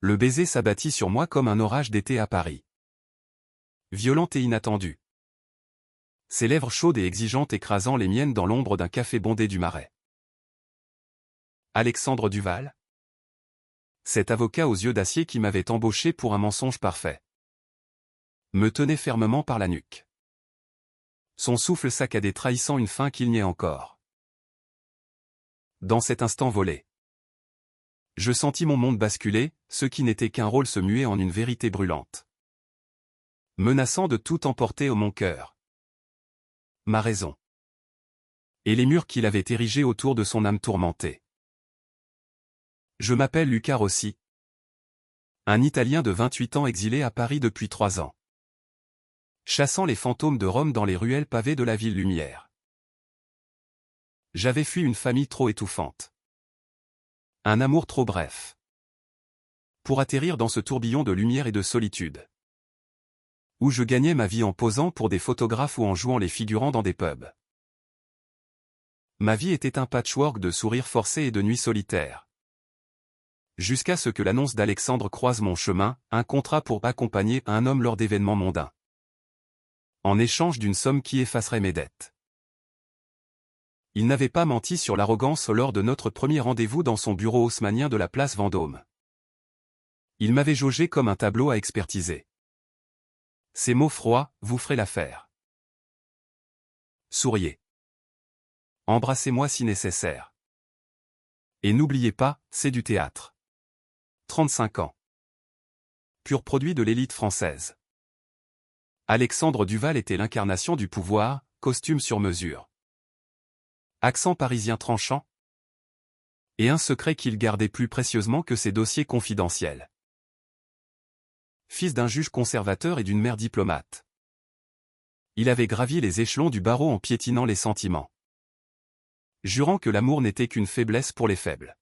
Le baiser s'abattit sur moi comme un orage d'été à Paris. Violent et inattendu. Ses lèvres chaudes et exigeantes écrasant les miennes dans l'ombre d'un café bondé du Marais. Alexandre Duval? Cet avocat aux yeux d'acier qui m'avait embauché pour un mensonge parfait. Me tenait fermement par la nuque. Son souffle saccadé trahissant une faim qu'il niait encore. Dans cet instant volé, je sentis mon monde basculer, ce qui n'était qu'un rôle se muer en une vérité brûlante. Menaçant de tout emporter au mon cœur. Ma raison. Et les murs qu'il avait érigés autour de son âme tourmentée. Je m'appelle Luca Rossi. Un Italien de 28 ans exilé à Paris depuis 3 ans. Chassant les fantômes de Rome dans les ruelles pavées de la ville lumière. J'avais fui une famille trop étouffante. Un amour trop bref. Pour atterrir dans ce tourbillon de lumière et de solitude. Où je gagnais ma vie en posant pour des photographes ou en jouant les figurants dans des pubs. Ma vie était un patchwork de sourires forcés et de nuits solitaires. Jusqu'à ce que l'annonce d'Alexandre croise mon chemin, un contrat pour accompagner un homme lors d'événements mondains. En échange d'une somme qui effacerait mes dettes. Il n'avait pas menti sur l'arrogance lors de notre premier rendez-vous dans son bureau haussmannien de la place Vendôme. Il m'avait jaugé comme un tableau à expertiser. Ces mots froids, vous ferez l'affaire. Souriez. Embrassez-moi si nécessaire. Et n'oubliez pas, c'est du théâtre. 35 ans. Pur produit de l'élite française. Alexandre Duval était l'incarnation du pouvoir, costume sur mesure. Accent parisien tranchant. Et un secret qu'il gardait plus précieusement que ses dossiers confidentiels. Fils d'un juge conservateur et d'une mère diplomate. Il avait gravi les échelons du barreau en piétinant les sentiments. Jurant que l'amour n'était qu'une faiblesse pour les faibles.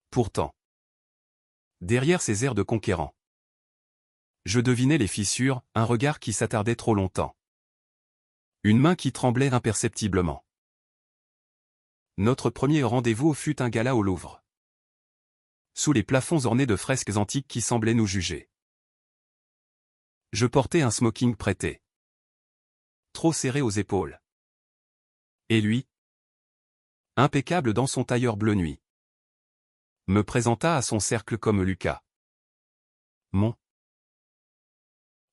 Pourtant, derrière ces airs de conquérant, je devinais les fissures, un regard qui s'attardait trop longtemps. Une main qui tremblait imperceptiblement. Notre premier rendez-vous fut un gala au Louvre. Sous les plafonds ornés de fresques antiques qui semblaient nous juger. Je portais un smoking prêté. Trop serré aux épaules. Et lui, impeccable dans son tailleur bleu nuit, me présenta à son cercle comme Lucas. Mon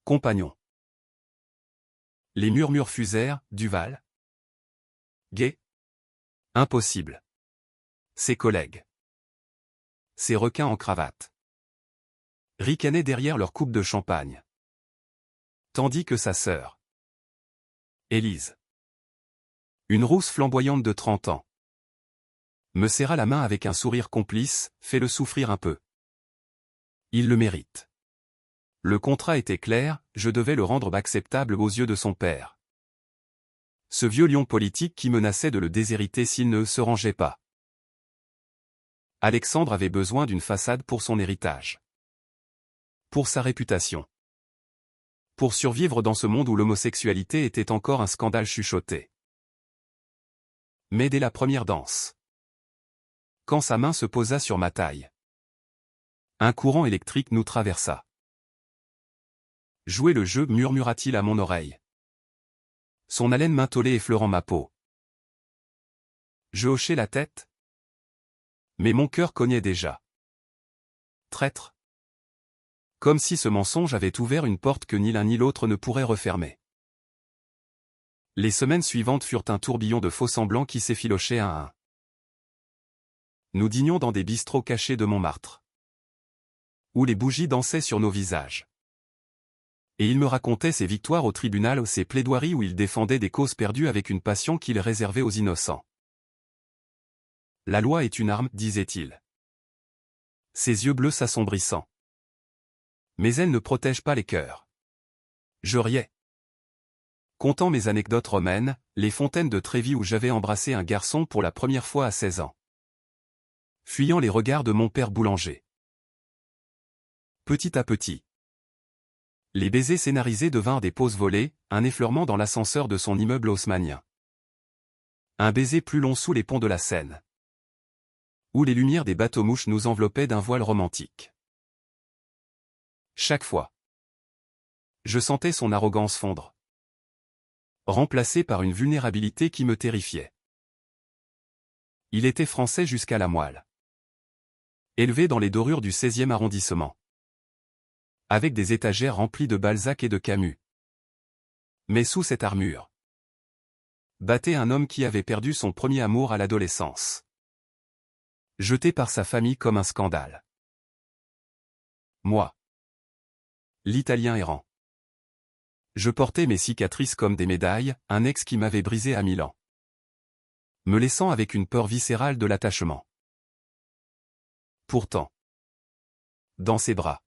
compagnon. Les murmures fusèrent, Duval. Gay. Impossible. Ses collègues. Ces requins en cravate. Ricanaient derrière leur coupe de champagne. Tandis que sa sœur, Élise, une rousse flamboyante de 30 ans, me serra la main avec un sourire complice, fais-le souffrir un peu. Il le mérite. Le contrat était clair, je devais le rendre acceptable aux yeux de son père. Ce vieux lion politique qui menaçait de le déshériter s'il ne se rangeait pas. Alexandre avait besoin d'une façade pour son héritage. Pour sa réputation. Pour survivre dans ce monde où l'homosexualité était encore un scandale chuchoté. Mais dès la première danse, quand sa main se posa sur ma taille, un courant électrique nous traversa. Jouez le jeu, murmura-t-il à mon oreille. Son haleine mentholée effleurant ma peau. Je hochai la tête. Mais mon cœur cognait déjà. Traître. Comme si ce mensonge avait ouvert une porte que ni l'un ni l'autre ne pourrait refermer. Les semaines suivantes furent un tourbillon de faux-semblants qui s'effilochaient un à un. Nous dînions dans des bistrots cachés de Montmartre. Où les bougies dansaient sur nos visages. Et il me racontait ses victoires au tribunal, ses plaidoiries où il défendait des causes perdues avec une passion qu'il réservait aux innocents. La loi est une arme, disait-il. Ses yeux bleus s'assombrissant. Mais elle ne protège pas les cœurs. Je riais. Contant mes anecdotes romaines, les fontaines de Trévis où j'avais embrassé un garçon pour la première fois à 16 ans. Fuyant les regards de mon père boulanger. Petit à petit. Les baisers scénarisés devinrent des pauses volées, un effleurement dans l'ascenseur de son immeuble haussmannien. Un baiser plus long sous les ponts de la Seine. où les lumières des bateaux-mouches nous enveloppaient d'un voile romantique. Chaque fois, je sentais son arrogance fondre, remplacée par une vulnérabilité qui me terrifiait. Il était français jusqu'à la moelle. Élevé dans les dorures du 16e arrondissement. Avec des étagères remplies de Balzac et de Camus. Mais sous cette armure, battait un homme qui avait perdu son premier amour à l'adolescence. Jeté par sa famille comme un scandale. Moi, l'Italien errant. Je portais mes cicatrices comme des médailles, un ex qui m'avait brisé à Milan. Me laissant avec une peur viscérale de l'attachement. Pourtant, dans ses bras,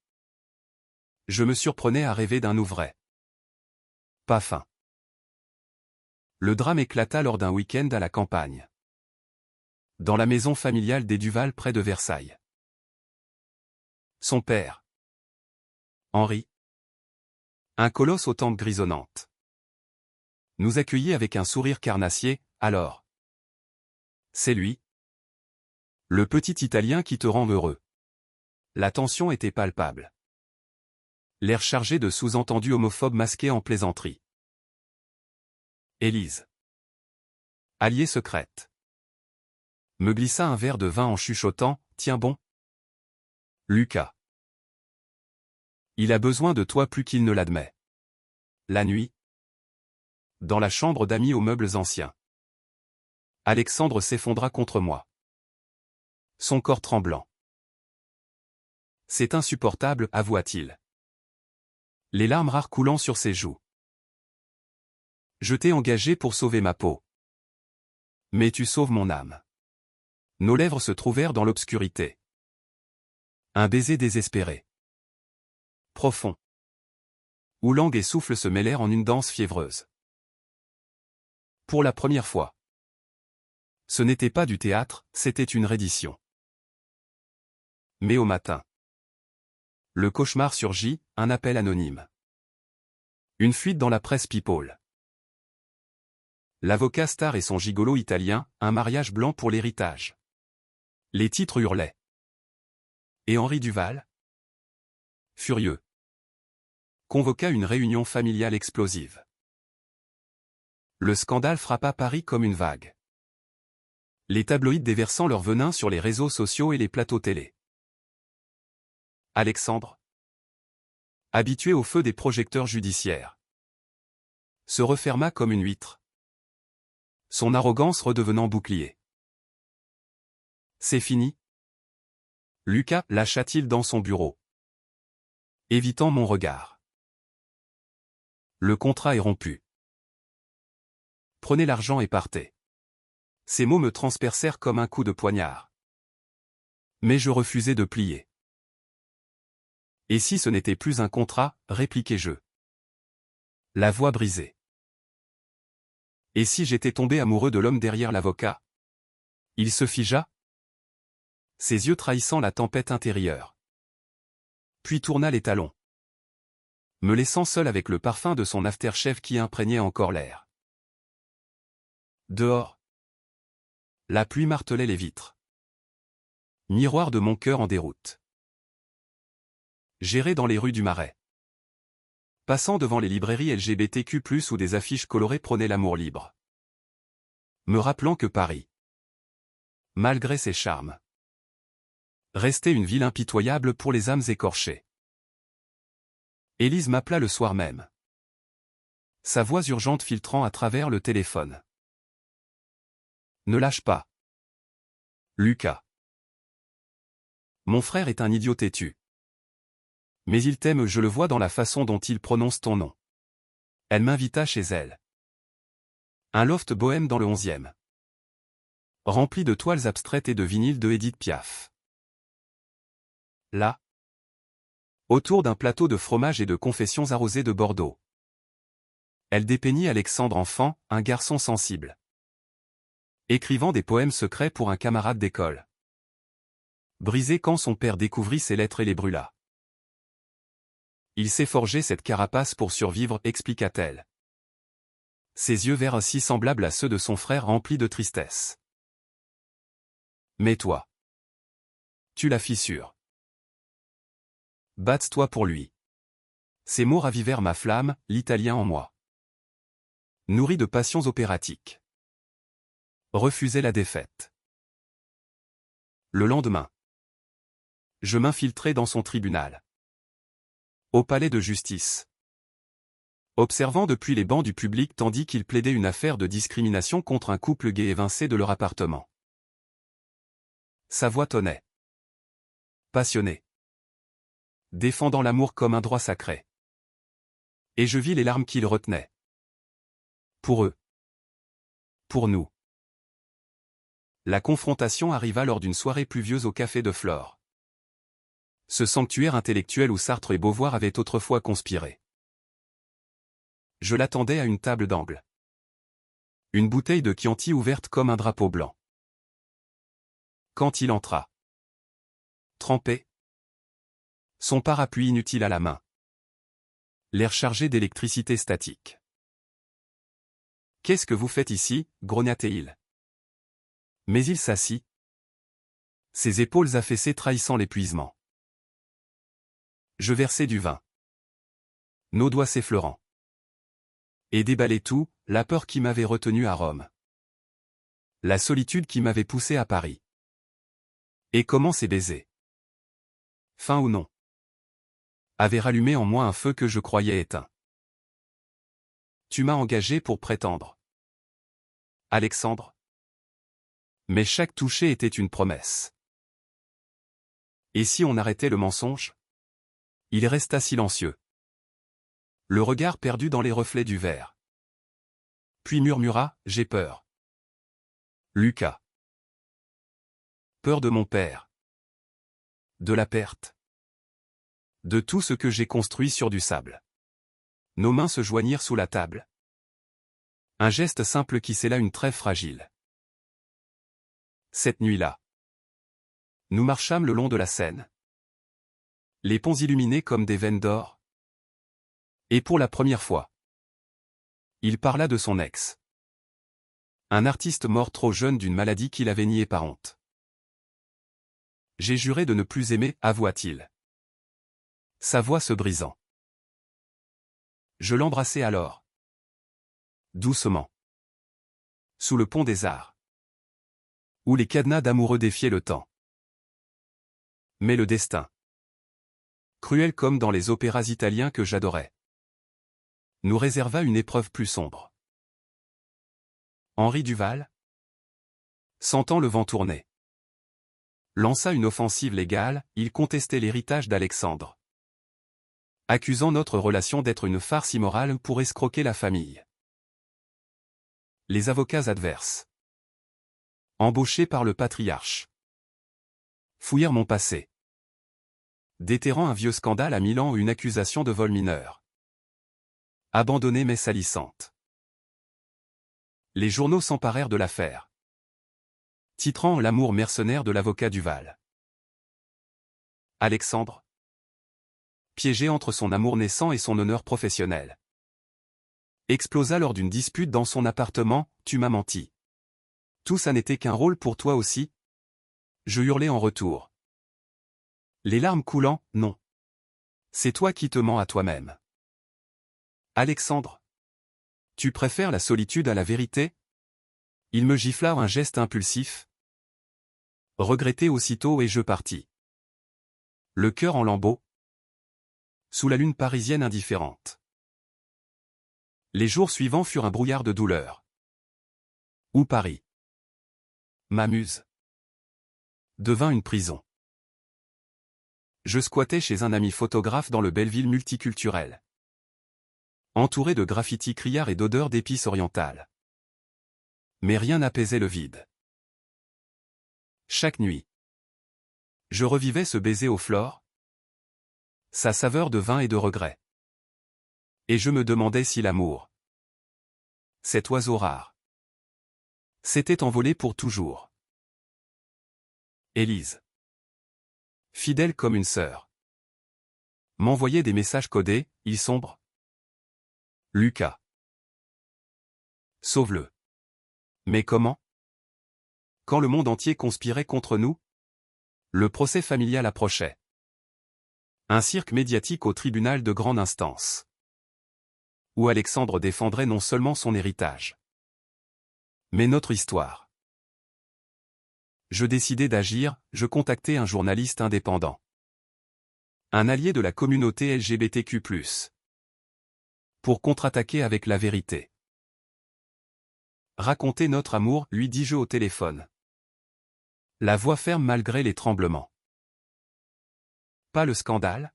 je me surprenais à rêver d'un ouvret. Pas fin. Le drame éclata lors d'un week-end à la campagne. Dans la maison familiale des Duval près de Versailles. Son père, Henri, un colosse aux tempes grisonnantes, nous accueillit avec un sourire carnassier. Alors, c'est lui, le petit Italien qui te rend heureux. La tension était palpable. L'air chargé de sous-entendus homophobes masqués en plaisanterie. Élise, alliée secrète, me glissa un verre de vin en chuchotant, « Tiens bon. Lucas. Il a besoin de toi plus qu'il ne l'admet. » La nuit, dans la chambre d'amis aux meubles anciens, Alexandre s'effondra contre moi. Son corps tremblant. C'est insupportable, avoua-t-il. Les larmes rares coulant sur ses joues. Je t'ai engagé pour sauver ma peau. Mais tu sauves mon âme. Nos lèvres se trouvèrent dans l'obscurité. Un baiser désespéré. Profond. Où langue et souffle se mêlèrent en une danse fiévreuse. Pour la première fois. Ce n'était pas du théâtre, c'était une reddition. Mais au matin. Le cauchemar surgit, un appel anonyme. Une fuite dans la presse people. L'avocat star et son gigolo italien, un mariage blanc pour l'héritage. Les titres hurlaient. Et Henri Duval, furieux, convoqua une réunion familiale explosive. Le scandale frappa Paris comme une vague. Les tabloïds déversant leur venin sur les réseaux sociaux et les plateaux télé. Alexandre, habitué au feu des projecteurs judiciaires, se referma comme une huître. Son arrogance redevenant bouclier. C'est fini. Lucas, lâcha-t-il dans son bureau, évitant mon regard. Le contrat est rompu. Prenez l'argent et partez. Ces mots me transpercèrent comme un coup de poignard. Mais je refusai de plier. Et si ce n'était plus un contrat, répliquai-je. La voix brisée. Et si j'étais tombé amoureux de l'homme derrière l'avocat? Il se figea, ses yeux trahissant la tempête intérieure. Puis tourna les talons, me laissant seul avec le parfum de son aftershave qui imprégnait encore l'air. Dehors, la pluie martelait les vitres. Miroir de mon cœur en déroute. J'errais dans les rues du Marais. Passant devant les librairies LGBTQ+, où des affiches colorées prônaient l'amour libre. Me rappelant que Paris, malgré ses charmes, restait une ville impitoyable pour les âmes écorchées. Élise m'appela le soir même. Sa voix urgente filtrant à travers le téléphone. Ne lâche pas. Lucas. Mon frère est un idiot têtu. Mais il t'aime, je le vois dans la façon dont il prononce ton nom. Elle m'invita chez elle. Un loft bohème dans le 11e. Rempli de toiles abstraites et de vinyles de Édith Piaf. Là, autour d'un plateau de fromage et de confessions arrosées de Bordeaux. Elle dépeignit Alexandre enfant, un garçon sensible. Écrivant des poèmes secrets pour un camarade d'école. Brisé quand son père découvrit ses lettres et les brûla. Il s'est forgé cette carapace pour survivre, expliqua-t-elle. Ses yeux verts si semblables à ceux de son frère remplis de tristesse. Mais toi. Tu la fissures. Batte-toi pour lui. Ces mots ravivèrent ma flamme, l'italien en moi. Nourri de passions opératiques. Refusait la défaite. Le lendemain. Je m'infiltrai dans son tribunal. Au palais de justice. Observant depuis les bancs du public tandis qu'il plaidait une affaire de discrimination contre un couple gay évincé de leur appartement. Sa voix tonnait. Passionnée. Défendant l'amour comme un droit sacré. Et je vis les larmes qu'il retenait. Pour eux. Pour nous. La confrontation arriva lors d'une soirée pluvieuse au café de Flore. Ce sanctuaire intellectuel où Sartre et Beauvoir avaient autrefois conspiré. Je l'attendais à une table d'angle. Une bouteille de Chianti ouverte comme un drapeau blanc. Quand il entra. Trempé. Son parapluie inutile à la main. L'air chargé d'électricité statique. « Qu'est-ce que vous faites ici » grogna-t-il. Mais il s'assit. Ses épaules affaissées trahissant l'épuisement. Je versai du vin. Nos doigts s'effleurant. Et déballai tout, la peur qui m'avait retenu à Rome. La solitude qui m'avait poussé à Paris. Et comment ces baisers, fin ou non, avaient rallumé en moi un feu que je croyais éteint. Tu m'as engagé pour prétendre. Alexandre. Mais chaque toucher était une promesse. Et si on arrêtait le mensonge? Il resta silencieux. Le regard perdu dans les reflets du verre. Puis murmura, j'ai peur. Lucas. Peur de mon père. De la perte. De tout ce que j'ai construit sur du sable. Nos mains se joignirent sous la table. Un geste simple qui scella une trêve fragile. Cette nuit-là. Nous marchâmes le long de la Seine. Les ponts illuminés comme des veines d'or. Et pour la première fois. Il parla de son ex. Un artiste mort trop jeune d'une maladie qu'il avait niée par honte. J'ai juré de ne plus aimer, avoua-t-il. Sa voix se brisant. Je l'embrassai alors. Doucement. Sous le pont des Arts. Où les cadenas d'amoureux défiaient le temps. Mais le destin. Cruel comme dans les opéras italiens que j'adorais. Nous réserva une épreuve plus sombre. Henri Duval, sentant le vent tourner, lança une offensive légale, il contestait l'héritage d'Alexandre. Accusant notre relation d'être une farce immorale pour escroquer la famille. Les avocats adverses. Embauchés par le patriarche. Fouillèrent mon passé. Déterrant un vieux scandale à Milan ou une accusation de vol mineur. Abandonnée mais salissante. Les journaux s'emparèrent de l'affaire. Titrant l'amour mercenaire de l'avocat Duval. Alexandre. Piégé entre son amour naissant et son honneur professionnel. Explosa lors d'une dispute dans son appartement, tu m'as menti. Tout ça n'était qu'un rôle pour toi aussi? Je hurlai en retour. Les larmes coulant, non. C'est toi qui te mens à toi-même. Alexandre. Tu préfères la solitude à la vérité? Il me gifla un geste impulsif. Regretté aussitôt et je partis. Le cœur en lambeaux. Sous la lune parisienne indifférente. Les jours suivants furent un brouillard de douleur. Où Paris, ma muse, devint une prison. Je squattais chez un ami photographe dans le Belleville multiculturel. Entouré de graffitis criards et d'odeurs d'épices orientales. Mais rien n'apaisait le vide. Chaque nuit. Je revivais ce baiser aux fleurs. Sa saveur de vin et de regret. Et je me demandais si l'amour, cet oiseau rare, s'était envolé pour toujours. Élise, fidèle comme une sœur, m'envoyait des messages codés, il sombre. Lucas. Sauve-le. Mais comment? Quand le monde entier conspirait contre nous? Le procès familial approchait. Un cirque médiatique au tribunal de grande instance. Où Alexandre défendrait non seulement son héritage, mais notre histoire. Je décidai d'agir, je contactai un journaliste indépendant. Un allié de la communauté LGBTQ+. Pour contre-attaquer avec la vérité. Raconter notre amour, lui dis-je au téléphone. La voix ferme malgré les tremblements. Pas le scandale,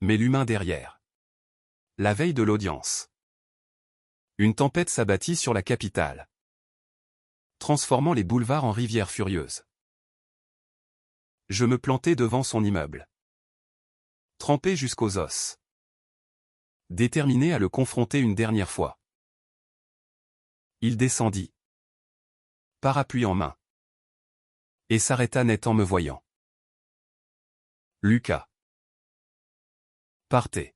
mais l'humain derrière. La veille de l'audience. Une tempête s'abattit sur la capitale, transformant les boulevards en rivières furieuses. Je me plantai devant son immeuble. Trempé jusqu'aux os. Déterminé à le confronter une dernière fois. Il descendit, parapluie en main, et s'arrêta net en me voyant. Lucas. Partez.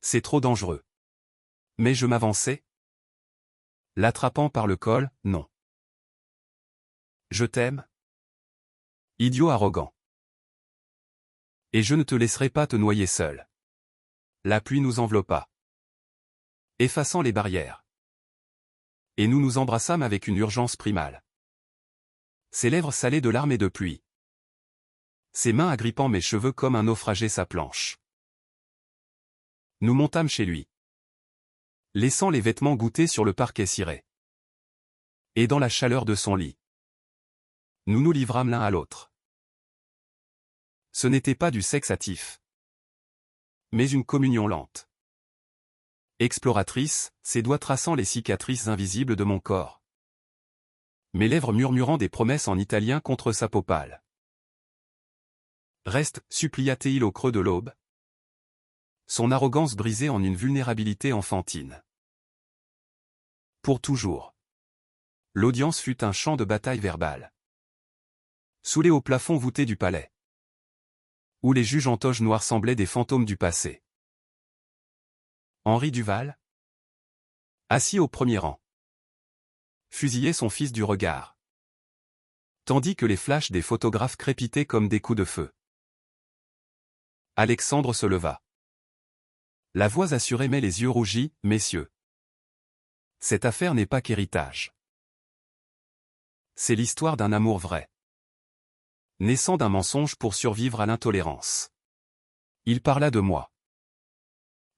C'est trop dangereux. Mais je m'avançai. L'attrapant par le col, non. Je t'aime. Idiot arrogant. Et je ne te laisserai pas te noyer seul. La pluie nous enveloppa, effaçant les barrières. Et nous nous embrassâmes avec une urgence primale. Ses lèvres salées de larmes et de pluie. Ses mains agrippant mes cheveux comme un naufragé sa planche. Nous montâmes chez lui, laissant les vêtements goûter sur le parquet ciré. Et dans la chaleur de son lit, nous nous livrâmes l'un à l'autre. Ce n'était pas du sexe hâtif, mais une communion lente. Exploratrice, ses doigts traçant les cicatrices invisibles de mon corps. Mes lèvres murmurant des promesses en italien contre sa peau pâle. Reste, supplia-t-il au creux de l'aube. Son arrogance brisée en une vulnérabilité enfantine. Pour toujours. L'audience fut un champ de bataille verbale. Soulé au plafond voûté du palais, où les juges en toge noire semblaient des fantômes du passé. Henri Duval, assis au premier rang, fusillait son fils du regard, tandis que les flashs des photographes crépitaient comme des coups de feu. Alexandre se leva. La voix assurée mais les yeux rougis, « Messieurs, cette affaire n'est pas qu'héritage. C'est l'histoire d'un amour vrai, naissant d'un mensonge pour survivre à l'intolérance. » Il parla de moi.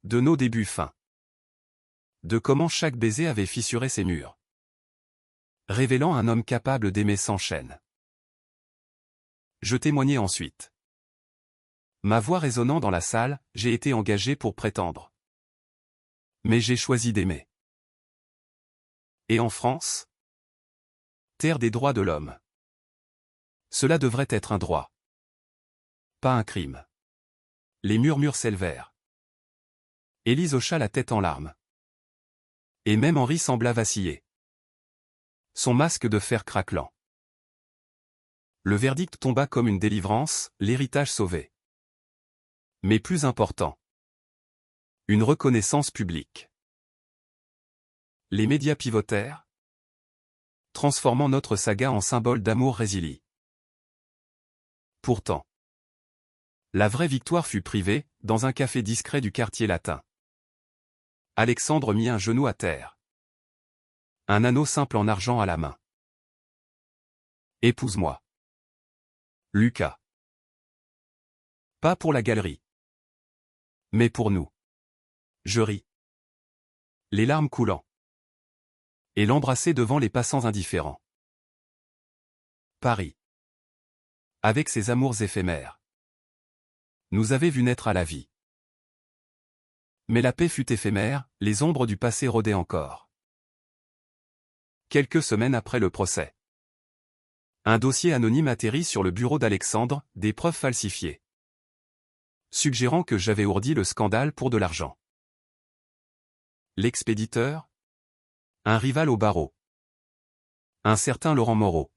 De nos débuts fins. De comment chaque baiser avait fissuré ses murs. Révélant un homme capable d'aimer sans chaîne. Je témoignai ensuite. Ma voix résonnant dans la salle, j'ai été engagé pour prétendre. Mais j'ai choisi d'aimer. Et en France? Terre des droits de l'homme. Cela devrait être un droit. Pas un crime. Les murmures s'élevèrent. Élise hocha la tête en larmes. Et même Henri sembla vaciller. Son masque de fer craquelant. Le verdict tomba comme une délivrance, l'héritage sauvé. Mais plus important. Une reconnaissance publique. Les médias pivotèrent, transformant notre saga en symbole d'amour résili. Pourtant, la vraie victoire fut privée, dans un café discret du quartier latin. Alexandre mit un genou à terre. Un anneau simple en argent à la main. Épouse-moi. Lucas. Pas pour la galerie. Mais pour nous. Je ris. Les larmes coulant. Et l'embrasser devant les passants indifférents. Paris. Avec ses amours éphémères. Nous avait vu naître à la vie. Mais la paix fut éphémère, les ombres du passé rôdaient encore. Quelques semaines après le procès. Un dossier anonyme atterrit sur le bureau d'Alexandre, des preuves falsifiées. Suggérant que j'avais ourdi le scandale pour de l'argent. L'expéditeur? Un rival au barreau. Un certain Laurent Moreau.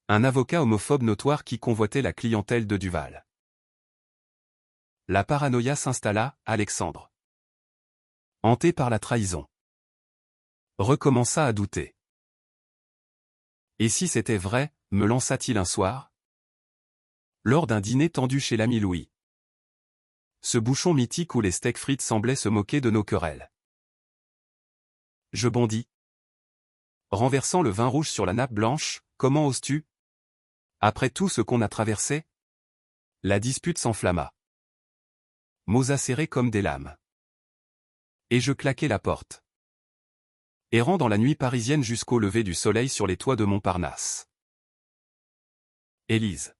Un avocat homophobe notoire qui convoitait la clientèle de Duval. La paranoïa s'installa, Alexandre. Hanté par la trahison. Recommença à douter. Et si c'était vrai, me lança-t-il un soir? Lors d'un dîner tendu chez l'ami Louis. Ce bouchon mythique où les steaks frites semblaient se moquer de nos querelles. Je bondis. Renversant le vin rouge sur la nappe blanche, comment oses-tu? Après tout ce qu'on a traversé? La dispute s'enflamma. Mots acérés comme des lames. Et je claquai la porte. Errant dans la nuit parisienne jusqu'au lever du soleil sur les toits de Montparnasse. Élise,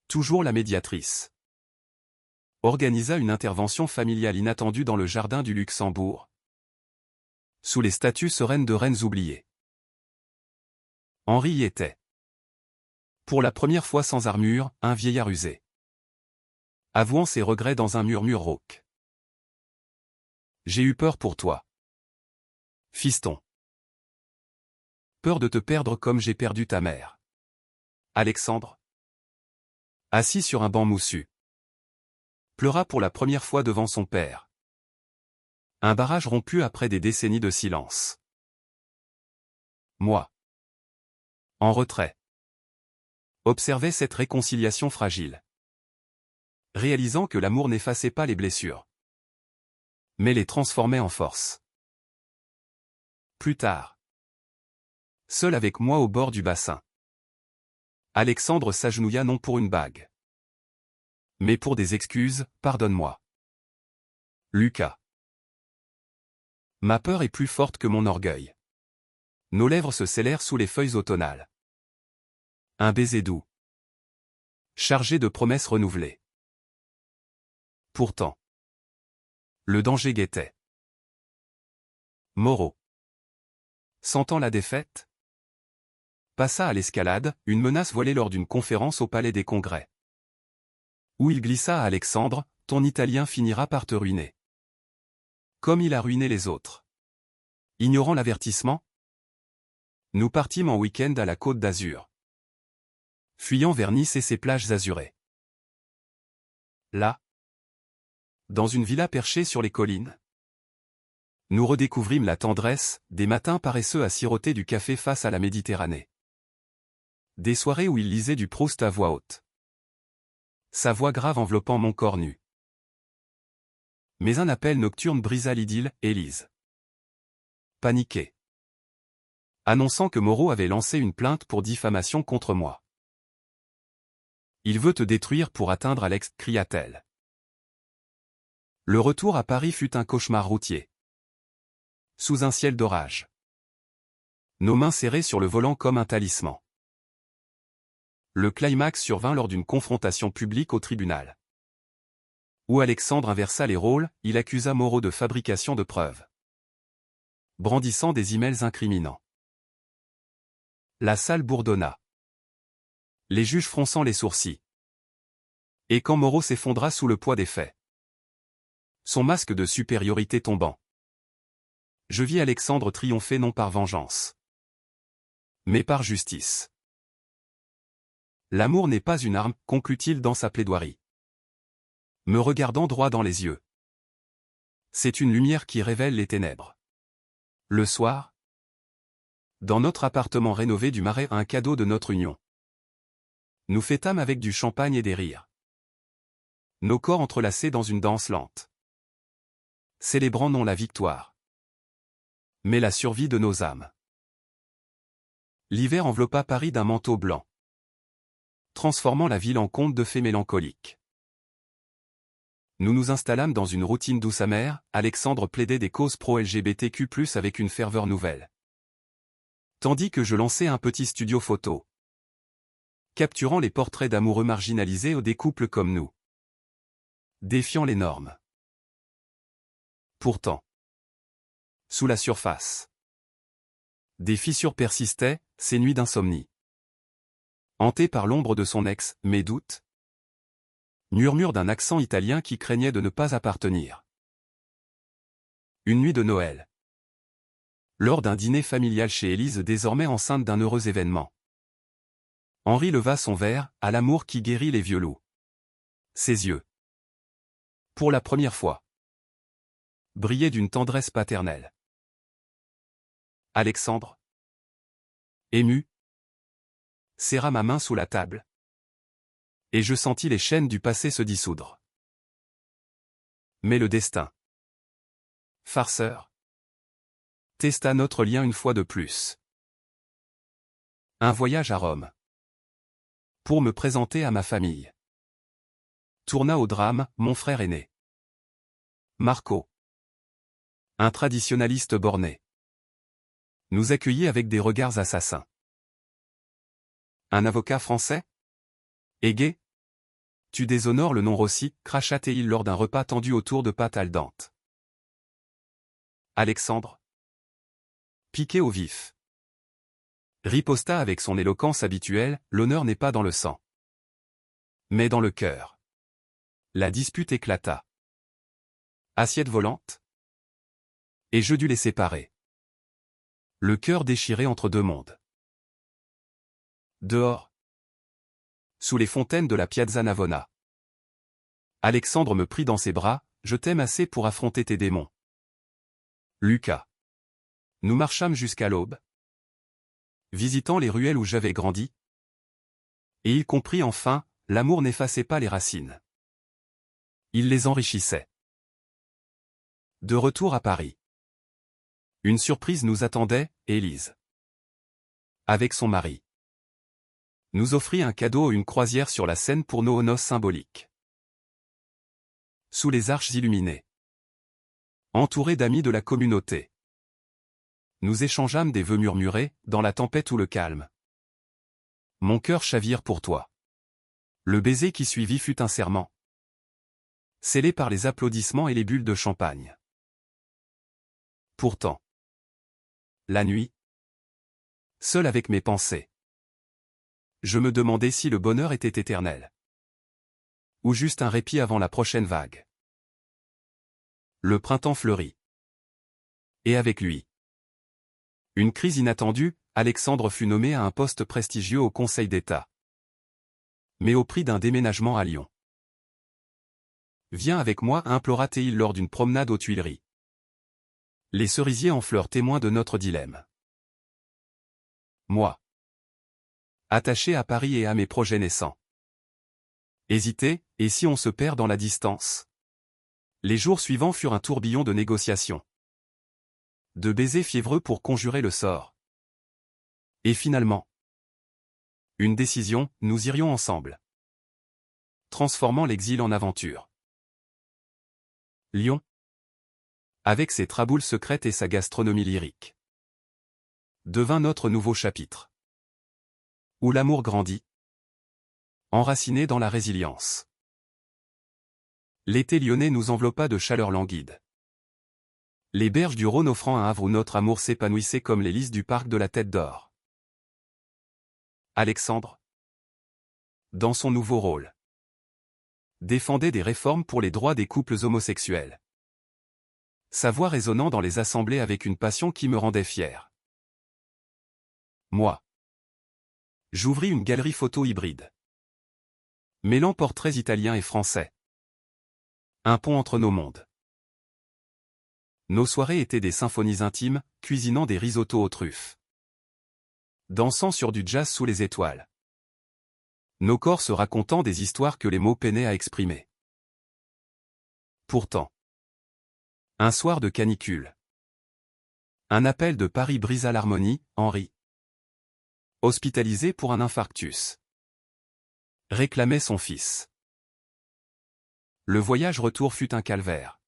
toujours la médiatrice, organisa une intervention familiale inattendue dans le jardin du Luxembourg, sous les statues sereines de reines oubliées. Henri y était. Pour la première fois sans armure, un vieillard usé. Avouant ses regrets dans un murmure rauque. J'ai eu peur pour toi. Fiston. Peur de te perdre comme j'ai perdu ta mère. Alexandre, assis sur un banc moussu, pleura pour la première fois devant son père. Un barrage rompu après des décennies de silence. Moi, en retrait, observais cette réconciliation fragile. Réalisant que l'amour n'effaçait pas les blessures, mais les transformait en force. Plus tard, seul avec moi au bord du bassin, Alexandre s'agenouilla non pour une bague, mais pour des excuses, pardonne-moi. Lucas. Ma peur est plus forte que mon orgueil. Nos lèvres se scellèrent sous les feuilles automnales. Un baiser doux, chargé de promesses renouvelées. Pourtant, le danger guettait. Moreau, sentant la défaite, passa à l'escalade, une menace voilée lors d'une conférence au Palais des Congrès. Où il glissa à Alexandre, ton Italien finira par te ruiner. Comme il a ruiné les autres. Ignorant l'avertissement, nous partîmes en week-end à la Côte d'Azur. Fuyant vers Nice et ses plages azurées. Là, dans une villa perchée sur les collines, nous redécouvrîmes la tendresse, des matins paresseux à siroter du café face à la Méditerranée. Des soirées où il lisait du Proust à voix haute. Sa voix grave enveloppant mon corps nu. Mais un appel nocturne brisa l'idylle, Élise. Paniqué. Annonçant que Moreau avait lancé une plainte pour diffamation contre moi. Il veut te détruire pour atteindre Alex, cria-t-elle. Le retour à Paris fut un cauchemar routier. Sous un ciel d'orage. Nos mains serrées sur le volant comme un talisman. Le climax survint lors d'une confrontation publique au tribunal. Où Alexandre inversa les rôles, il accusa Moreau de fabrication de preuves. Brandissant des emails incriminants. La salle bourdonna. Les juges fronçant les sourcils. Et quand Moreau s'effondra sous le poids des faits. Son masque de supériorité tombant. Je vis Alexandre triompher non par vengeance, mais par justice. L'amour n'est pas une arme, conclut-il dans sa plaidoirie. Me regardant droit dans les yeux. C'est une lumière qui révèle les ténèbres. Le soir, dans notre appartement rénové du Marais, un cadeau de notre union. Nous fêtâmes avec du champagne et des rires. Nos corps entrelacés dans une danse lente. Célébrant non la victoire, mais la survie de nos âmes. L'hiver enveloppa Paris d'un manteau blanc, transformant la ville en conte de fées mélancoliques. Nous nous installâmes dans une routine douce amère, Alexandre plaidait des causes pro-LGBTQ+, avec une ferveur nouvelle. Tandis que je lançais un petit studio photo, capturant les portraits d'amoureux marginalisés ou des couples comme nous. Défiant les normes. Pourtant, sous la surface, des fissures persistaient, ces nuits d'insomnie. Hanté par l'ombre de son ex, mes doutes. Murmure d'un accent italien qui craignait de ne pas appartenir. Une nuit de Noël. Lors d'un dîner familial chez Élise, désormais enceinte d'un heureux événement. Henri leva son verre, à l'amour qui guérit les vieux loups. Ses yeux, pour la première fois, brillaient d'une tendresse paternelle. Alexandre, ému, serra ma main sous la table. Et je sentis les chaînes du passé se dissoudre. Mais le destin, farceur, testa notre lien une fois de plus. Un voyage à Rome. Pour me présenter à ma famille. Tourna au drame, mon frère aîné. Marco. Un traditionnaliste borné. Nous accueillit avec des regards assassins. Un avocat français? Égé? Tu déshonores le nom Rossi, cracha-t-il lors d'un repas tendu autour de pâtes al dente. Alexandre. Piqué au vif. Riposta avec son éloquence habituelle, l'honneur n'est pas dans le sang, mais dans le cœur. La dispute éclata. Assiette volante? Et je dus les séparer. Le cœur déchiré entre deux mondes. Dehors. Sous les fontaines de la Piazza Navona. Alexandre me prit dans ses bras, je t'aime assez pour affronter tes démons. Lucas. Nous marchâmes jusqu'à l'aube, visitant les ruelles où j'avais grandi. Et il comprit enfin, l'amour n'effaçait pas les racines. Il les enrichissait. De retour à Paris. Une surprise nous attendait, Élise. Avec son mari. Nous offrit un cadeau, une croisière sur la Seine pour nos noces symboliques. Sous les arches illuminées. Entourés d'amis de la communauté. Nous échangeâmes des vœux murmurés, dans la tempête ou le calme. Mon cœur chavire pour toi. Le baiser qui suivit fut un serment. Scellé par les applaudissements et les bulles de champagne. Pourtant. La nuit. Seul avec mes pensées. Je me demandais si le bonheur était éternel. Ou juste un répit avant la prochaine vague. Le printemps fleurit. Et avec lui. Une crise inattendue, Alexandre fut nommé à un poste prestigieux au Conseil d'État. Mais au prix d'un déménagement à Lyon. Viens avec moi, implora-t-il lors d'une promenade aux Tuileries. Les cerisiers en fleurs témoins de notre dilemme. Moi. Attaché à Paris et à mes projets naissants. Hésité, et si on se perd dans la distance? Les jours suivants furent un tourbillon de négociations. De baisers fiévreux pour conjurer le sort. Et finalement. Une décision, nous irions ensemble. Transformant l'exil en aventure. Lyon. Avec ses traboules secrètes et sa gastronomie lyrique. Devint notre nouveau chapitre. Où l'amour grandit. Enraciné dans la résilience. L'été lyonnais nous enveloppa de chaleur languide. Les berges du Rhône offrant un havre où notre amour s'épanouissait comme les lys du parc de la Tête d'Or. Alexandre. Dans son nouveau rôle. Défendait des réformes pour les droits des couples homosexuels. Sa voix résonnant dans les assemblées avec une passion qui me rendait fier. Moi. J'ouvris une galerie photo hybride. Mêlant portraits italiens et français. Un pont entre nos mondes. Nos soirées étaient des symphonies intimes, cuisinant des risottos aux truffes. Dansant sur du jazz sous les étoiles. Nos corps se racontant des histoires que les mots peinaient à exprimer. Pourtant. Un soir de canicule. Un appel de Paris brisa l'harmonie, Henri. Hospitalisé pour un infarctus. Réclamait son fils. Le voyage retour fut un calvaire.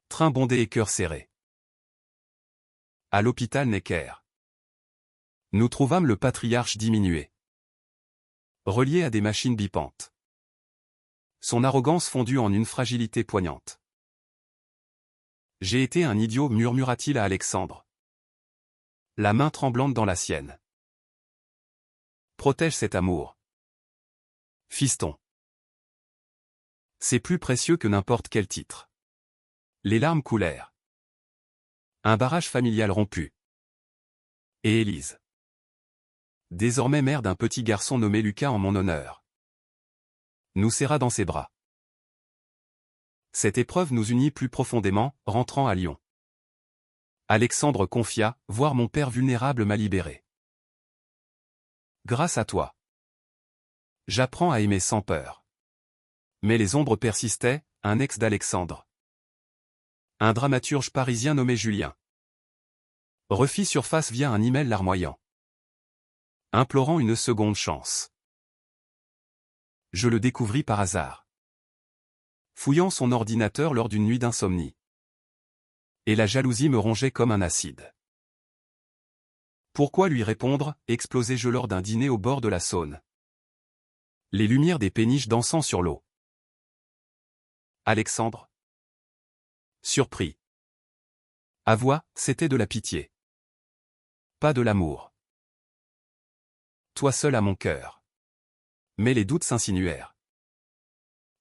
Train bondé et cœur serré. À l'hôpital Necker. Nous trouvâmes le patriarche diminué. Relié à des machines bipantes. Son arrogance fondue en une fragilité poignante. J'ai été un idiot, murmura-t-il à Alexandre. La main tremblante dans la sienne. Protège cet amour. Fiston. C'est plus précieux que n'importe quel titre. Les larmes coulèrent. Un barrage familial rompu. Et Élise. Désormais mère d'un petit garçon nommé Lucas en mon honneur. Nous serra dans ses bras. Cette épreuve nous unit plus profondément, rentrant à Lyon. Alexandre confia, voir mon père vulnérable m'a libéré. Grâce à toi. J'apprends à aimer sans peur. Mais les ombres persistaient, un ex d'Alexandre. Un dramaturge parisien nommé Julien. Refit surface via un email larmoyant. Implorant une seconde chance. Je le découvris par hasard. Fouillant son ordinateur lors d'une nuit d'insomnie. Et la jalousie me rongeait comme un acide. Pourquoi lui répondre, explosai-je lors d'un dîner au bord de la Saône. Les lumières des péniches dansant sur l'eau. Alexandre. Surpris. À voix, c'était de la pitié. Pas de l'amour. Toi seul à mon cœur. Mais les doutes s'insinuèrent.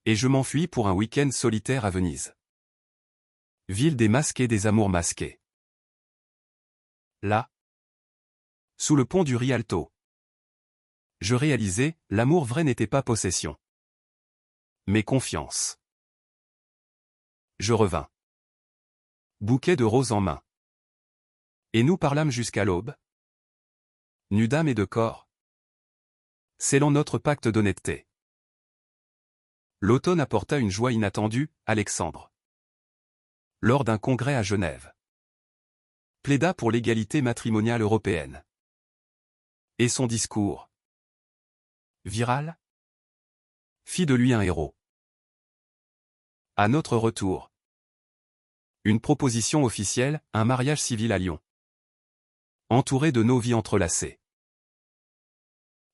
Et je m'enfuis pour un week-end solitaire à Venise. Ville des masques et des amours masqués. Là, sous le pont du Rialto, je réalisai, l'amour vrai n'était pas possession, mais confiance. Je revins. Bouquet de roses en main. Et nous parlâmes jusqu'à l'aube. Nus d'âme et de corps. Scellant notre pacte d'honnêteté. L'automne apporta une joie inattendue, Alexandre. Lors d'un congrès à Genève. Plaida pour l'égalité matrimoniale européenne. Et son discours. Viral. Fit de lui un héros. À notre retour. Une proposition officielle, un mariage civil à Lyon. Entouré de nos vies entrelacées.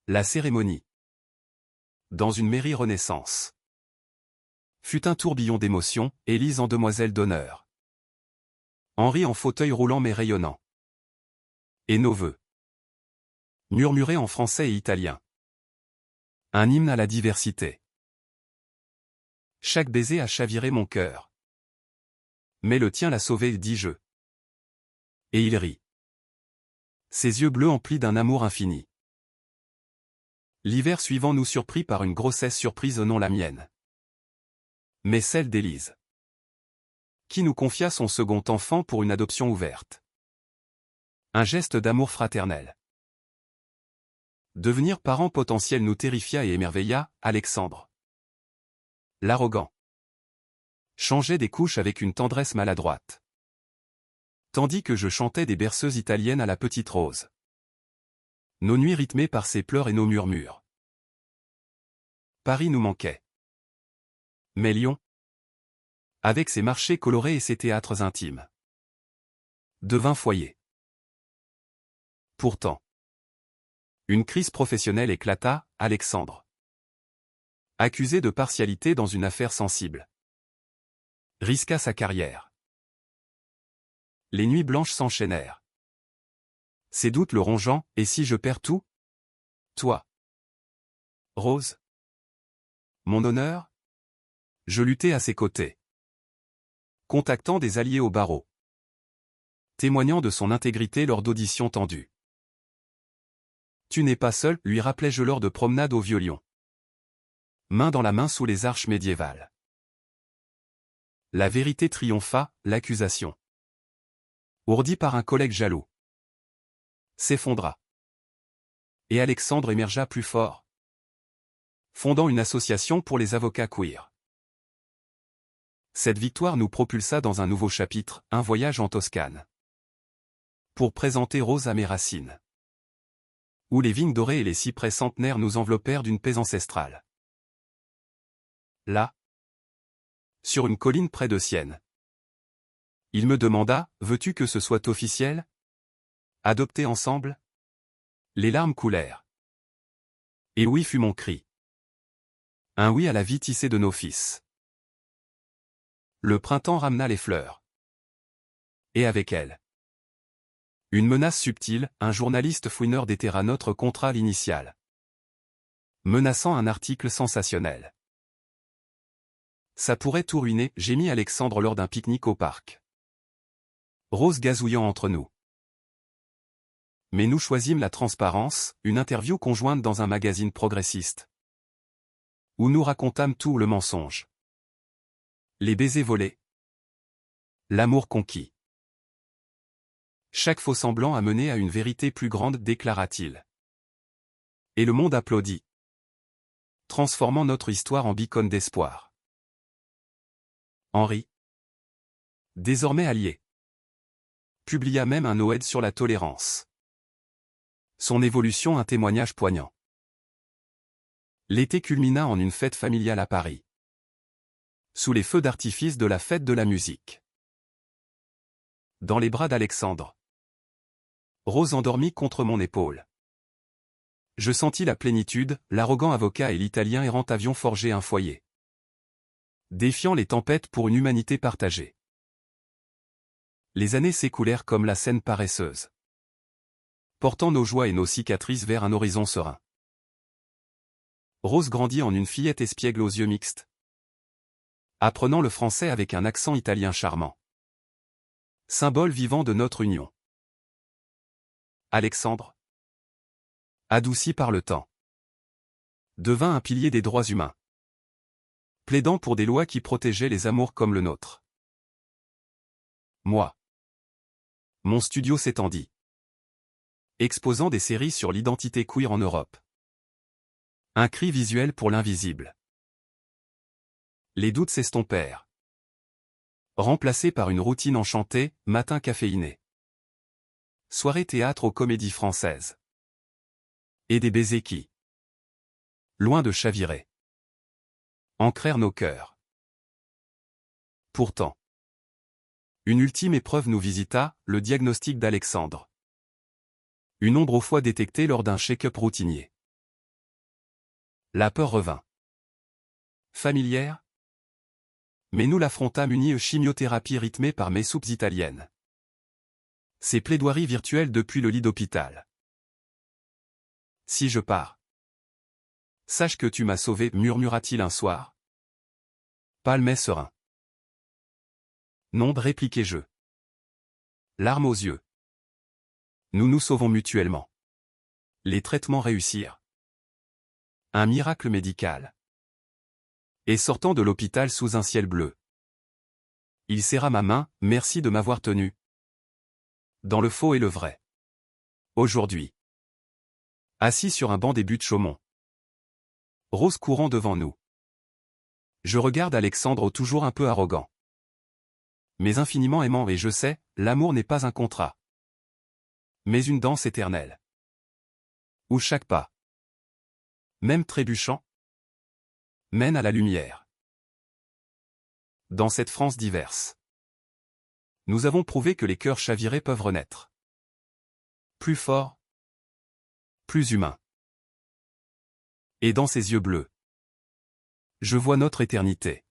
La cérémonie. Dans une mairie Renaissance. Fut un tourbillon d'émotions, Élise en demoiselle d'honneur. Henri en fauteuil roulant mais rayonnant. Et nos vœux. Murmurés en français et italien. Un hymne à la diversité. Chaque baiser a chaviré mon cœur. Mais le tien l'a sauvé, dis-je. Et il rit. Ses yeux bleus emplis d'un amour infini. L'hiver suivant nous surprit par une grossesse surprise, non la mienne, mais celle d'Élise, qui nous confia son second enfant pour une adoption ouverte. Un geste d'amour fraternel. Devenir parent potentiel nous terrifia et émerveilla, Alexandre. L'arrogant. Changeait des couches avec une tendresse maladroite. Tandis que je chantais des berceuses italiennes à la petite Rose. Nos nuits rythmées par ses pleurs et nos murmures. Paris nous manquait. Mais Lyon, avec ses marchés colorés et ses théâtres intimes, devint foyer. Pourtant, une crise professionnelle éclata, Alexandre. Accusé de partialité dans une affaire sensible. Risqua sa carrière. Les nuits blanches s'enchaînèrent. Ses doutes le rongeant, et si je perds tout? Toi. Rose. Mon honneur? Je luttais à ses côtés. Contactant des alliés au barreau. Témoignant de son intégrité lors d'auditions tendues. Tu n'es pas seul, lui rappelai-je lors de promenades au Vieux-Lyon. Main dans la main sous les arches médiévales. La vérité triompha, l'accusation, ourdie par un collègue jaloux, s'effondra. Et Alexandre émergea plus fort, fondant une association pour les avocats queer. Cette victoire nous propulsa dans un nouveau chapitre, un voyage en Toscane. Pour présenter Rose à mes racines. Où les vignes dorées et les cyprès centenaires nous enveloppèrent d'une paix ancestrale. Là, sur une colline près de Sienne. Il me demanda, veux-tu que ce soit officiel? Adopter ensemble? Les larmes coulèrent. Et oui fut mon cri. Un oui à la vie tissée de nos fils. Le printemps ramena les fleurs. Et avec elle, une menace subtile, un journaliste fouineur déterra notre contrat initial. Menaçant un article sensationnel. Ça pourrait tout ruiner, gémit Alexandre lors d'un pique-nique au parc. Rose gazouillant entre nous. Mais nous choisîmes la transparence, une interview conjointe dans un magazine progressiste. Où nous racontâmes tout le mensonge. Les baisers volés. L'amour conquis. Chaque faux semblant a mené à une vérité plus grande, déclara-t-il. Et le monde applaudit, transformant notre histoire en beacon d'espoir. Henri, désormais allié, publia même un Ode sur la tolérance. Son évolution un témoignage poignant. L'été culmina en une fête familiale à Paris, sous les feux d'artifice de la fête de la musique. Dans les bras d'Alexandre, Rose endormie contre mon épaule. Je sentis la plénitude, l'arrogant avocat et l'italien errant avion forger un foyer, défiant les tempêtes pour une humanité partagée. Les années s'écoulèrent comme la Seine paresseuse, portant nos joies et nos cicatrices vers un horizon serein. Rose grandit en une fillette espiègle aux yeux mixtes, apprenant le français avec un accent italien charmant, symbole vivant de notre union. Alexandre, adouci par le temps, devint un pilier des droits humains, plaidant pour des lois qui protégeaient les amours comme le nôtre. Moi, mon studio s'étendit, exposant des séries sur l'identité queer en Europe. Un cri visuel pour l'invisible. Les doutes s'estompèrent, remplacés par une routine enchantée, matin caféiné, soirée théâtre aux Comédies Françaises. Et des baisers qui, loin de chavirer, ancrèrent nos cœurs. Pourtant, une ultime épreuve nous visita, le diagnostic d'Alexandre. Une ombre au foie détectée lors d'un check-up routinier. La peur revint. Familière? Mais nous l'affrontâmes unis chimiothérapie rythmée par mes soupes italiennes. Ces plaidoiries virtuelles depuis le lit d'hôpital. Si je pars, sache que tu m'as sauvé, murmura-t-il un soir. Palmet serein. Non, répliquai-je. Larmes aux yeux. Nous nous sauvons mutuellement. Les traitements réussirent. Un miracle médical. Et sortant de l'hôpital sous un ciel bleu, il serra ma main, merci de m'avoir tenu. Dans le faux et le vrai. Aujourd'hui, assis sur un banc des Buttes-Chaumont, Rose courant devant nous. Je regarde Alexandre toujours un peu arrogant, mais infiniment aimant, et je sais, l'amour n'est pas un contrat, mais une danse éternelle, où chaque pas, même trébuchant, mène à la lumière. Dans cette France diverse, nous avons prouvé que les cœurs chavirés peuvent renaître. Plus forts, plus humains. Et dans ses yeux bleus, je vois notre éternité.